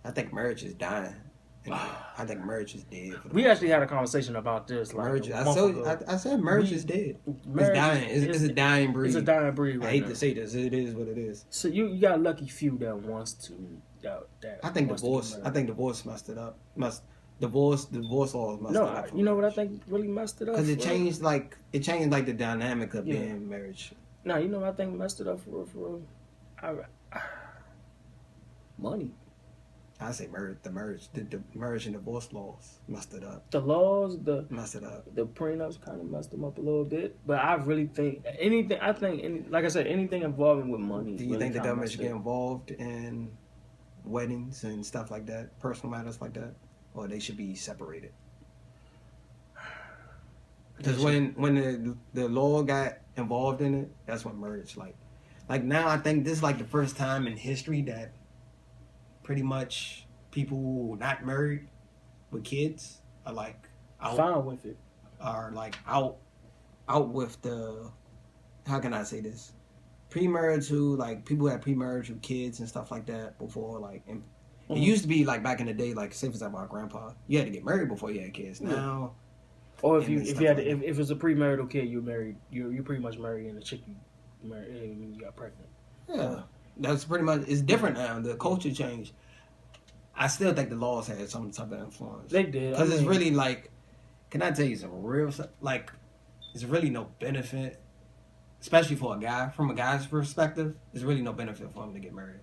I think marriage is dying. And I think marriage is dead. We actually had a conversation about this marriage. a month ago. I said marriage is dead. It's dying. It's a dying breed. It's a dying breed. Right I hate now. to say this. It is what it is. So you got a lucky few that wants to. I think divorce. I think divorce messed it up. Divorce laws messed it up. You know what I think really messed it up? Because it changed the dynamic of being marriage. No, you know what I think messed it up for money. I say the marriage and divorce laws messed it up. The laws, messed it up. The prenups kind of messed them up a little bit. But I really think anything involving with money. Do you think the government should get involved in weddings and stuff like that, personal matters like that, or they should be separated? Because when the law got involved in it, that's when marriage like now I think this is like the first time in history that pretty much people who are not married with kids are like out, fine with it, are like out with the, how can I say this, premarital, like people who had premarital kids and stuff like that before, like it used to be like back in the day, like say for example our grandpa, you had to get married before you had kids. Now, or if it's a premarital kid, you're married, you're pretty much married, and the chick you married when you got pregnant. Yeah, that's pretty much, it's different now. The culture changed. I still think the laws had some type of influence. They did. Because it's really like, can I tell you some real stuff? Like, there's really no benefit, especially for a guy, from a guy's perspective, there's really no benefit for him to get married.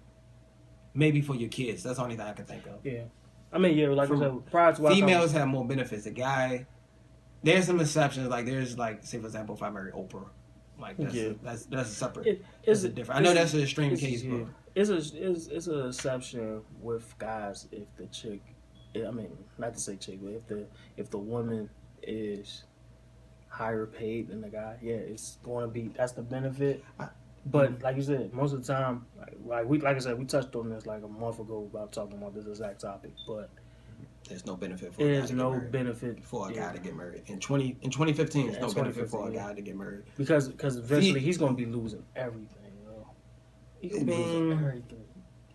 Maybe for your kids. That's the only thing I can think of. Yeah. I mean, yeah, like I said, prior to females have more benefits. A guy, there's some exceptions. Like, there's like, say for example, if I marry Oprah, like that's a separate. It's a different. I know that's an extreme case, but it's an exception with guys if the chick, I mean, not to say chick, but if the woman is higher paid than the guy, yeah, it's going to be, that's the benefit. But like you said, most of the time, like I said, we touched on this like a month ago about talking about this exact topic, but there's no benefit for a guy to get married. Benefit for a guy to get married. In 2015, there's no benefit for a guy to get married. Because eventually he's going to be losing everything. He's going to be losing everything.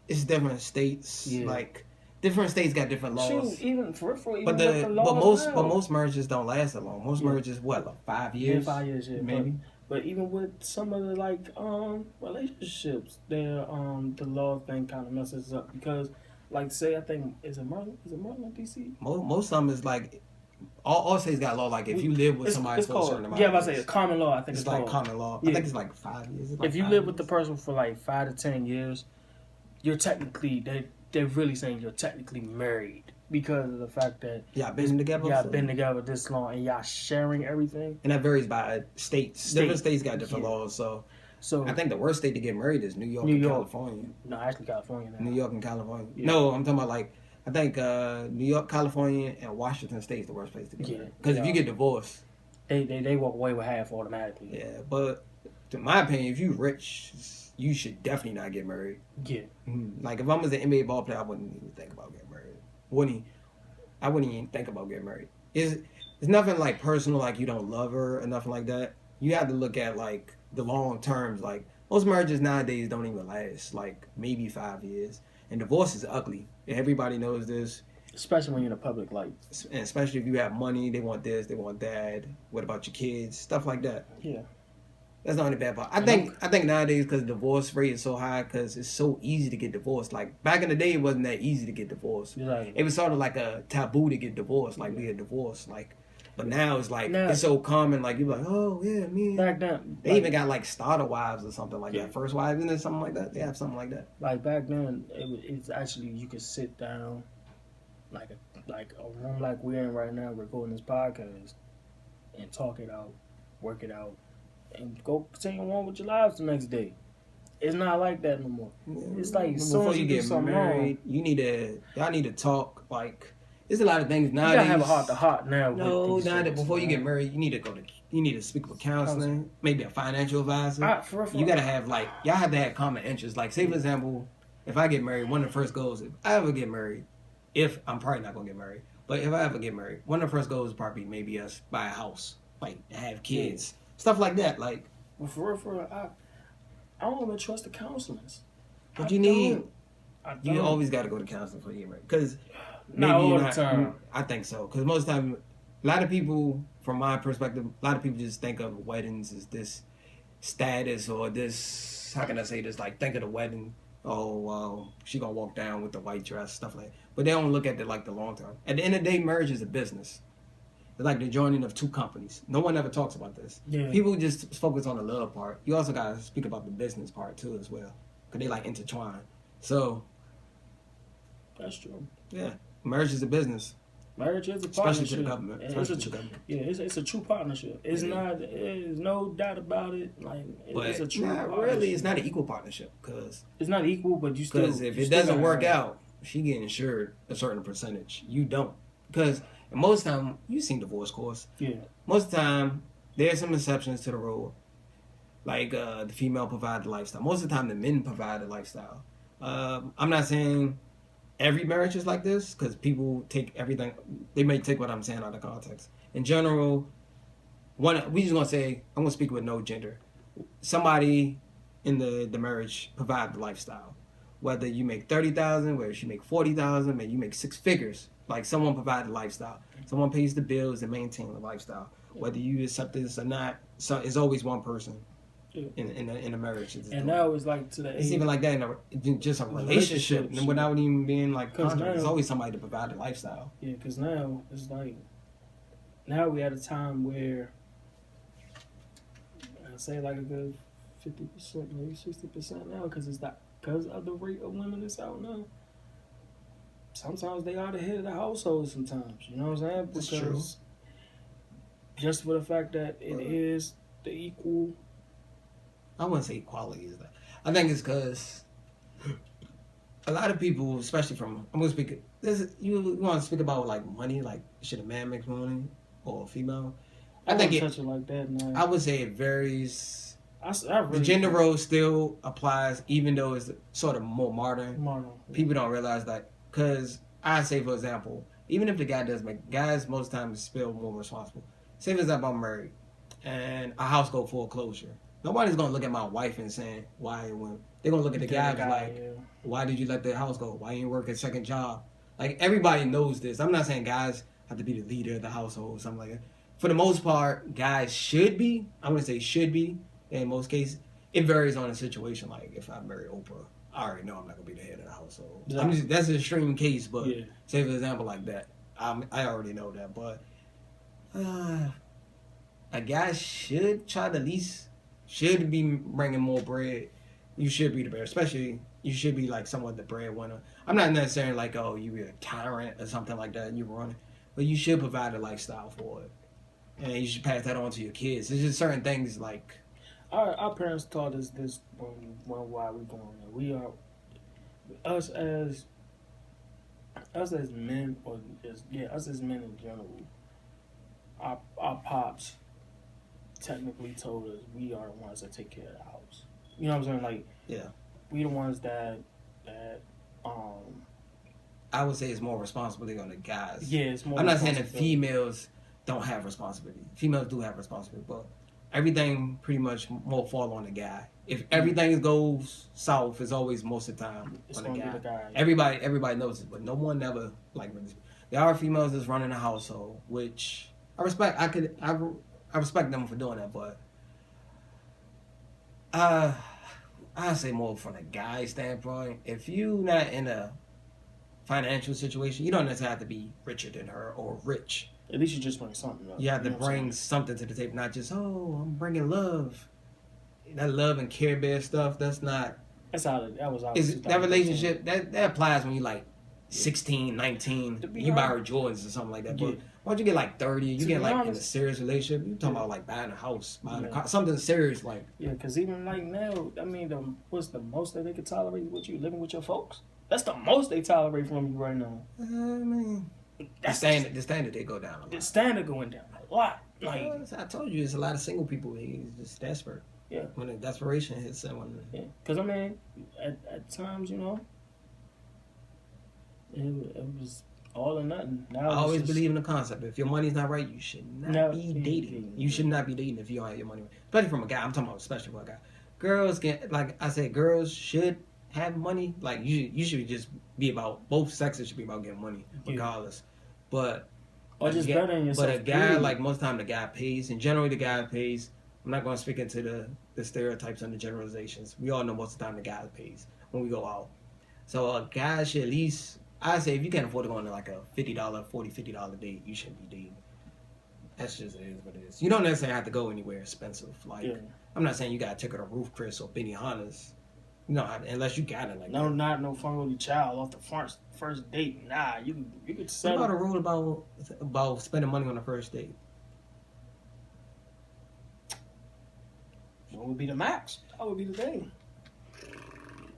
It's different states. Yeah. Like, different states got different laws. Shoot, even but most marriages don't last that long. Most marriages, what, like 5 years? Yeah, 5 years, yeah. Maybe. But even with some of the relationships, the law thing kind of messes up because, like, say I think is it Maryland DC? Most of them is like all states got law. Like if you live with somebody for a certain amount, I say common law. I think it's like common law. Yeah. I think it's like 5 years. Like if you live with the person for like 5 to 10 years, you're technically they're really saying you're technically married. Because of the fact that y'all been together, been together this long, and y'all sharing everything, and that varies by states. Different states got different laws. So I think the worst state to get married is New York and California. No, actually California. Now. New York and California. Yeah. No, I'm talking about like I think New York, California, and Washington State is the worst place to get married. Because if you get divorced, they walk away with half automatically. Yeah, but in my opinion, if you rich, you should definitely not get married. Yeah. Mm-hmm. Like if I was an NBA ball player, I wouldn't even think about getting married. I wouldn't even think about getting married. It's nothing like personal, like you don't love her or nothing like that. You have to look at like the long terms. Like most marriages nowadays don't even last like maybe 5 years. And divorce is ugly. Everybody knows this. Especially when you're in the public light. And especially if you have money, they want this, they want that. What about your kids? Stuff like that. Yeah. That's the only bad part. I think nowadays because the divorce rate is so high because it's so easy to get divorced. Like back in the day, it wasn't that easy to get divorced. Right. It was sort of like a taboo to get divorced, like we get divorced. Like, but now it's like it's so common. Like you're like, oh yeah, man. Back then, they even got like starter wives or something like that. First wives and then something like that. They have something like that. Like back then, it's actually you could sit down, like a room like we're in right now, recording this podcast, and talk it out, work it out. And go continue on with your lives the next day. It's not like that no more. It's like before you get married, y'all need to talk. Like there's a lot of things nowadays. You gotta have a heart to heart now. No, before you get married, you need to speak with counseling, maybe a financial advisor. You gotta have y'all have to have common interests. Like say for example, if I get married, one of the first goals, if I ever get married, if I'm probably not gonna get married, but if I ever get married, one of the first goals would probably maybe us buy a house, like have kids. Stuff like that, like. Well, for real, I don't even trust the counselors. But you need. You always got to go to counseling for you, right? Because not all the time. I think so. Because most of the time, a lot of people, from my perspective, a lot of people just think of weddings as this status or this, how can I say this? Like, think of the wedding. Oh, well, she gonna walk down with the white dress, stuff like that. But they don't look at it like the long term. At the end of the day, marriage is a business. It's like the joining of two companies. No one ever talks about this. Yeah. People just focus on the love part. You also gotta speak about the business part too as well. Because they like intertwine. So. That's true. Yeah. Marriage is a business. Marriage is a partnership. Especially to the government. It's a true partnership. It's not. There's no doubt about it. Like it's a true. Not really, it's not an equal partnership because it's not equal. But you still. Because if it doesn't work out, she getting insured a certain percentage. You don't. Because most time you seen divorce courts. Yeah. Most of the time there's some exceptions to the rule, like the female provide the lifestyle. Most of the time the men provide the lifestyle. I'm not saying every marriage is like this because people take everything. They may take what I'm saying out of context. In general, we just gonna say I'm gonna speak with no gender. Somebody in the marriage provide the lifestyle. Whether you make $30,000, whether you make $40,000, maybe you make six figures. Like someone provide the lifestyle. Someone pays the bills and maintain the lifestyle. Whether you accept this or not, so it's always one person. In a marriage, and now it's like to the it's even like that in just a relationship, and without even being like contract. There's always somebody to provide the lifestyle. Yeah, because now it's like now we at a time where I say like a good 50%, maybe 60% now, because it's not because of the rate of women that's out now. Sometimes they are the head of the household. Sometimes, you know what I'm saying? That's true. Just for the fact that it is the equal. I wouldn't say equality is that. I think it's because a lot of people, especially from, I'm going to speak, you want to speak about like money, like should a man make more money or a female? I think touch it like that, man. I would say it varies. I really the gender role still applies, even though it's sort of more modern. People don't realize that. Because I say, for example, even if the guy does make, guys most times feel more responsible. Say, for example, I'm married and a house go foreclosure. Nobody's going to look at my wife and saying, why it went. They're going to look at the guy like, why did you let the house go? Why you didn't work a second job? Like, everybody knows this. I'm not saying guys have to be the leader of the household or something like that. For the most part, guys should be. I wouldn't say should be in most cases. It varies on the situation. Like, if I marry Oprah, I already know I'm not going to be the head of the household. Yeah. That's an extreme case, but say, for example, like that. I already know that. But a guy should try to at least... should be bringing more bread. You should be the bread, especially you should be like somewhat the breadwinner. I'm not necessarily like, oh, you're a tyrant or something like that and you're running, but you should provide a lifestyle for it, and you should pass that on to your kids. There's just certain things like our parents taught us this while we going. We are us as men, or us as men in general. Our pops technically told us we are the ones that take care of the house. You know what I'm saying? Like, we the ones that I would say it's more responsibility on the guys. Yeah, it's more. I'm not saying that females don't have responsibility. Females do have responsibility, but everything pretty much more fall on the guy. If everything goes south, it's always most of the time it's on the guy. The guy. Everybody knows it, but no one ever like. There are females that's running a household, which I respect. I respect them for doing that, but I say more from a guy standpoint. If you not in a financial situation, you don't necessarily have to be richer than her or rich. At least you just bring something up. You have to bring something to the table, not just, oh, I'm bringing love. That love and Care Bear stuff, that's not... That was that relationship, that applies when you like 16, 19, you buy her Jordans or something like that. But once you get like 30, you get like in a serious relationship, you're talking about like buying a house, buying a car, something serious like... Yeah, because even like now, I mean, what's the most that they could tolerate with you living with your folks? That's the most they tolerate from you right now. I mean... The standard they go down a lot. The standard going down a lot. Like, I told you, there's a lot of single people. He's just desperate. Yeah. When the desperation hits someone. Yeah. Because, I mean, at times, you know, it was all or nothing. Now I always believe in the concept. If your money's not right, you should not be dating. You should not be dating if you don't have your money right. Especially from a guy. I'm talking about especially for a guy. Girls get, like I said, girls should have money, like you should just be about, both sexes should be about getting money regardless. But or just bettering yourself. But a guy, like most time the guy pays, and generally the guy pays. I'm not going to speak into the stereotypes and the generalizations. We all know most of the time the guy pays when we go out. So a guy should at least, I say, if you can't afford to go on like a $50 date, you shouldn't be dating. That's just, it is what it is. You don't necessarily have to go anywhere expensive. Like, I'm not saying you got to take her to Roof Chris or Benihana's. No, unless you got it like no, that. Not no fun with your child off the first date. Nah, you could settle. What about a rule about spending money on the first date? What would be the max? That would be the thing.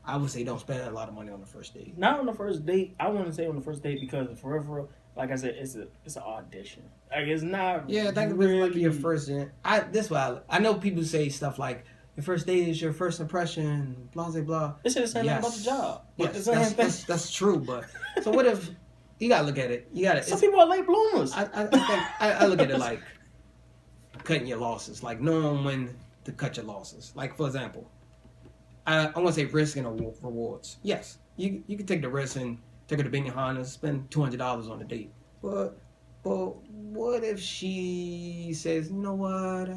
I would say don't spend a lot of money on the first date. Not on the first date. I wouldn't say on the first date because for real, like I said, it's an audition. Like it's not. Yeah, that could really be your first. This why I know people say stuff like your first date is your first impression. Blah blah blah. It's the same thing about the job. Yes, that's true. But so what if you gotta look at it? You gotta. Some people are late bloomers. I think I look at it like cutting your losses, like knowing when to cut your losses. Like for example, I'm gonna say risk and rewards. Yes, you can take the risk and take her to Benihana, spend $200 on a date. But what if she says, you know what?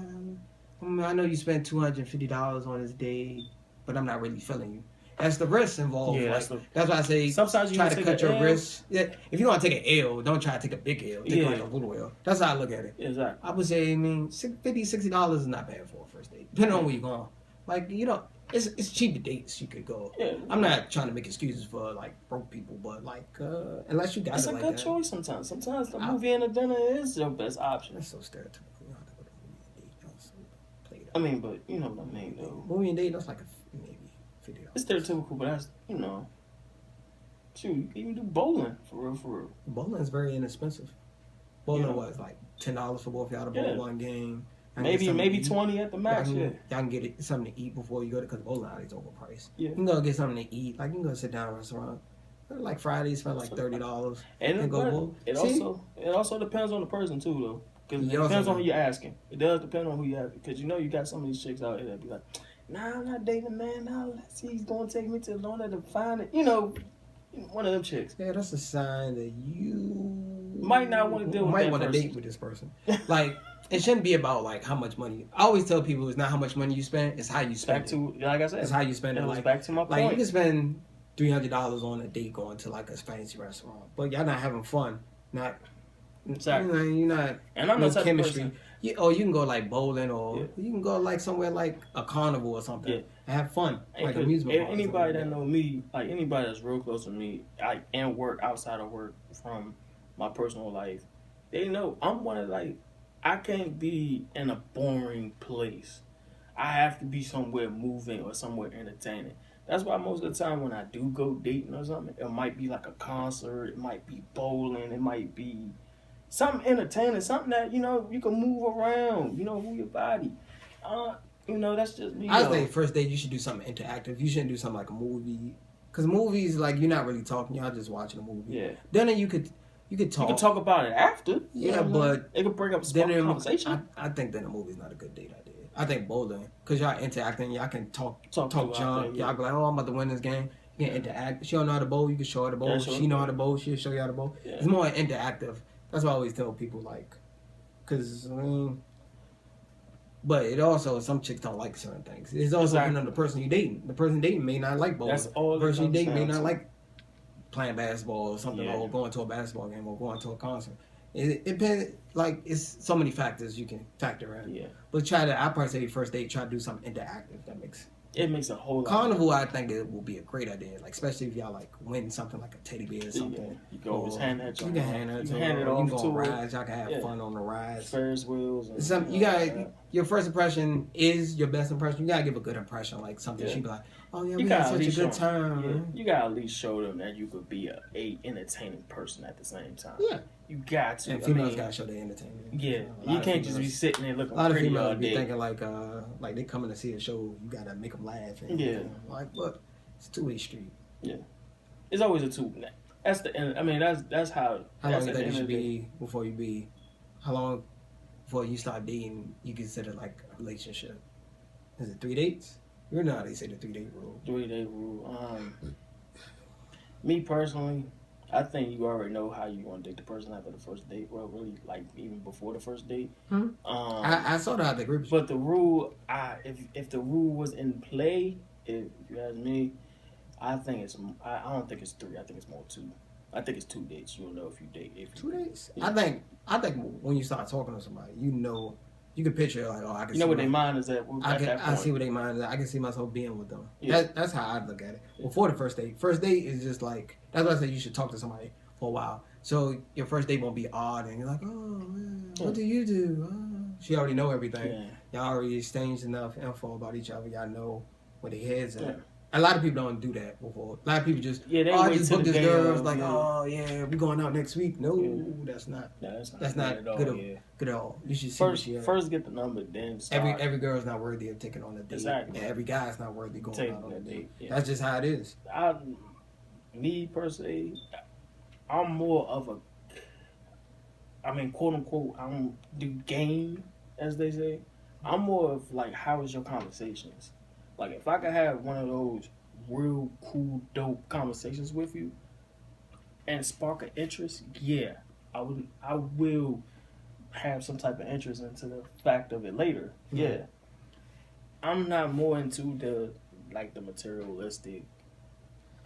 I know you spent $250 on this date, but I'm not really feeling you. That's the risk involved. Yeah, that's why I say sometimes you try to cut your risk. Yeah, if you want to take an L, don't try to take a big L. Take like a little L. That's how I look at it. Exactly. I would say, $50, $60 is not bad for a first date, depending on where you're going. Like, it's cheaper dates you could go. Yeah. I'm not trying to make excuses for like broke people, but like unless you got it's it like that. It's a good choice sometimes. Sometimes the movie and the dinner is your best option. That's so stereotypical. You don't have to go to movie and date. But you know what I mean though. Movie and date, that's like maybe $50. It's stereotypical, but that's shoot, you can even do bowling for real. Bowling is very inexpensive. Bowling was like $10 for both y'all to bowl one game. Maybe 20 at the max. Y'all can get something to eat before you go because bowling alley is overpriced. Yeah. You can go get something to eat. Like you can go sit down at a restaurant. Like Fridays, spend like $30 and go bowl. It also depends on the person too, though. Because it depends on who you're asking. It does depend on who you ask. Because you got some of these chicks out here that be like, nah, I'm not dating a man. Now let's see, he's gonna take me to the one to find it. One of them chicks. Yeah, that's a sign that you might not want to deal with that person. Might want to date with this person. Like. It shouldn't be about like how much money. I always tell people it's not how much money you spend; it's how you spend it. Like I said, it's how you spend it. Like back to my point. Like you can spend $300 on a date going to like a fancy restaurant, but y'all not having fun. Not exactly. You're not. And I'm no not chemistry. You can go like bowling, or you can go like somewhere like a carnival or something and have fun, like amusement park. Anybody that know me, like anybody that's real close to me, and work outside of work from my personal life, they know I'm one of like. I can't be in a boring place. I have to be somewhere moving or somewhere entertaining. That's why most of the time when I do go dating or something, it might be like a concert, it might be bowling, it might be something entertaining, something that, you can move around, move your body. That's just me. I think first date you should do something interactive. You shouldn't do something like a movie. Because movies, like, you're not really talking, y'all just watching a movie. Yeah. Then you could talk. You can talk about it after. Yeah, but it could bring up some conversation. I think then a movie's not a good date idea. I think bowling, because y'all interacting, y'all can talk junk. Y'all be like, oh, I'm about to win this game. You can interact. She don't know how to bowl, you can show her to bowl. Yeah, she know how to bowl, she'll show you how to bowl. Yeah. It's more interactive. That's why I always tell people, like, because, but it also, some chicks don't like certain things. It's also depending on the person you're dating. The person dating may not like bowling. That's all the person you dating may not like playing basketball or something, or going to a basketball game or going to a concert. It depends. Like, it's so many factors you can factor in. Yeah. But I probably say first date, try to do something interactive. It makes a whole lot. Carnival, I think it will be a great idea. Like, especially if y'all like win something like a teddy bear or something. Yeah. You can always hand that. You can hand it to her. You can go on rides. Y'all can have fun on the rides. Ferris wheels. Your first impression is your best impression. You gotta give a good impression. Like something she be like, oh yeah, we had such a good time. Yeah. You gotta at least show them that you could be a entertaining person at the same time. Yeah. You got to. And females gotta show their entertainment. Yeah. You can't just be sitting there looking pretty all day. A lot of females be thinking like they coming to see a show, you gotta make them laugh. And, like, but it's a two-way street. Yeah. It's always a two. That's the end. I mean, that's how. How long do you think it should be before you be? How long before you start dating? You consider like a relationship? Is it 3 dates? You know how they say the 3-day rule. 3-day rule. Me personally, I think you already know how you want to date the person after the first date. Well, really, like even before the first date. I sort of have to agree with you. But the rule, if the rule was in play, if you ask me, I think it's. I don't think it's 3. I think it's more 2. I think it's 2 dates. You'll know if you date. If 2 dates. Yeah. I think when you start talking to somebody, you know. You can picture like, oh, I can. You know what their mind is at. I see what their mind is at. I can see myself being with them. Yeah. That's how I look at it. Before the first date is just like, that's why I say you should talk to somebody for a while. So your first date won't be odd and you're like, oh man, what do you do? Oh. She already know everything. Yeah. Y'all already exchanged enough info about each other. Y'all know where their heads at. Yeah. A lot of people don't do that before. A lot of people just, I just booked this girl. It's like, oh yeah, we going out next week. No, that's not. No, that's not good at all. You should see first get the number, then start. Every girl's not worthy of taking on a date. Exactly. And every guy's not worthy going out on a date. Yeah. That's just how it is. Me personally, I'm more of a, quote unquote, I don't do game, as they say. I'm more of like, how is your conversations? Like, if I could have one of those real cool, dope conversations with you and spark an interest, yeah, I will have some type of interest into the fact of it later. Mm-hmm. Yeah. I'm not more into the materialistic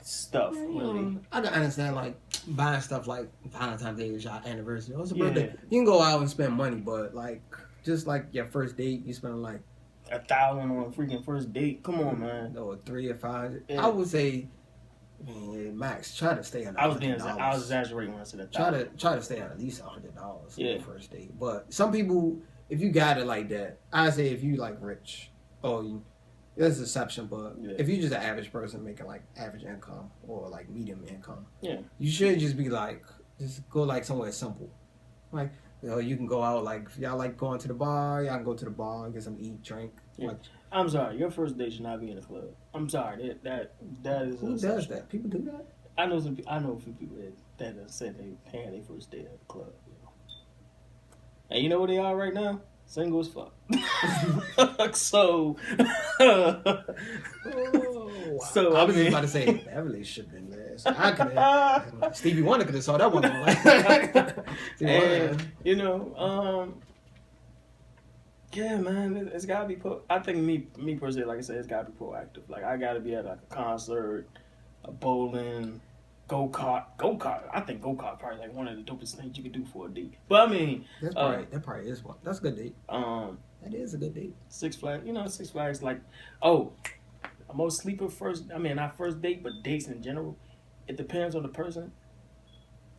stuff, really. I can understand, like, buying stuff like Valentine's Day is your anniversary. It's a birthday. You can go out and spend money, but, like, just like your first date, you spend, like, $1,000 on a freaking first date. Come on, man. Or 3 or 5. Yeah. I would say, max, try to stay on. I was exaggerating when I said $1,000. Try to stay on at least $100 for the first date. But some people, if you got it like that, I say if you like rich, there's an exception. But if you're just an average person making like average income or like medium income, you should just be like, just go like somewhere simple, like. You can go out, like, if y'all like going to the bar, y'all can go to the bar and get some eat, drink. Yeah. I'm sorry, your first date should not be in a club. I'm sorry, that is. Who does that? People do that? I know a few people that said they had their first date at the club. And you know where they are right now? Single as fuck. So, wow. So I was just about to say that relationship been there. So I could have. Stevie Wonder could have saw that one. And yeah, man, it's gotta be. I think me personally, like I said, it's gotta be proactive. Like I gotta be at like a concert, a bowling, go-kart. I think go-kart probably like one of the dopest things you could do for a date. But I mean, that probably is one. That's a good date. That is a good date. Six Flags, like, most sleeper first. I mean, not first date, but dates in general. It depends on the person.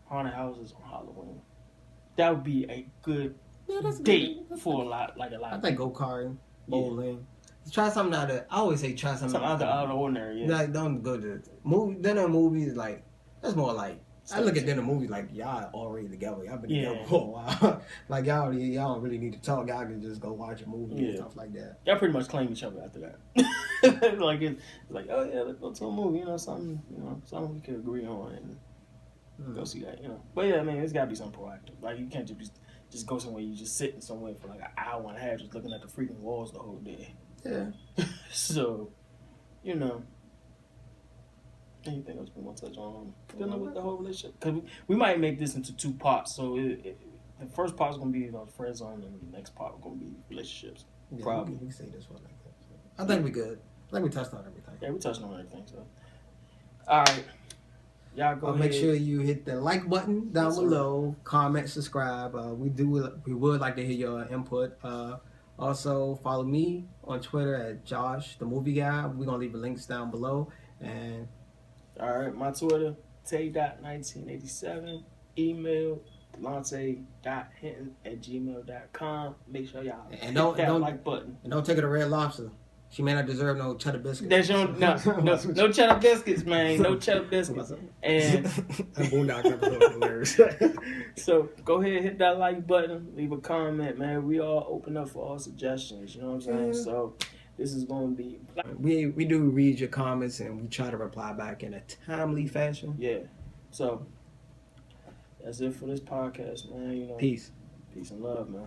Haunted houses on Halloween. That would be a good date for a lot. I think go-karting, bowling. Try something out of. I always say try something out of the ordinary. Yeah. Like don't go to dinner movies. Like that's more like I look at dinner movies like y'all already together. Y'all been together for a while. Like y'all don't really need to talk. Y'all can just go watch a movie and stuff like that. Y'all pretty much claim each other after that. Like it's like, oh yeah, let's go to a movie. Something we can agree on and go see that. But yeah, I mean, it's gotta be something proactive. Like you can't just go somewhere. You just sitting somewhere for like an hour and a half just looking at the freaking walls the whole day. Yeah. So, anything else we want to touch on dealing with the whole relationship? Because we might make this into 2 parts. So the first part is going to be friend zone, and the next part is going to be relationships. Yeah, probably. We can say this one like that. So. I think we good. I think we touched on everything. Yeah, we touched on everything. So, all right. Y'all go ahead. Make sure you hit the like button down below. Comment, subscribe. We would like to hear your input. Also, follow me on Twitter at Josh, the movie guy. We're going to leave the links down below. And all right, my Twitter, tay.1987. Email, delonte.hinton@gmail.com. Make sure y'all hit that like button. And don't take it to Red Lobster. She may not deserve no cheddar biscuits. There's no cheddar biscuits, man. No cheddar biscuits. And so go ahead, hit that like button, leave a comment, man. We all open up for all suggestions. You know what I'm saying? Yeah. So this is going to be. We do read your comments and we try to reply back in a timely fashion. Yeah. So that's it for this podcast, man. Peace and love, man.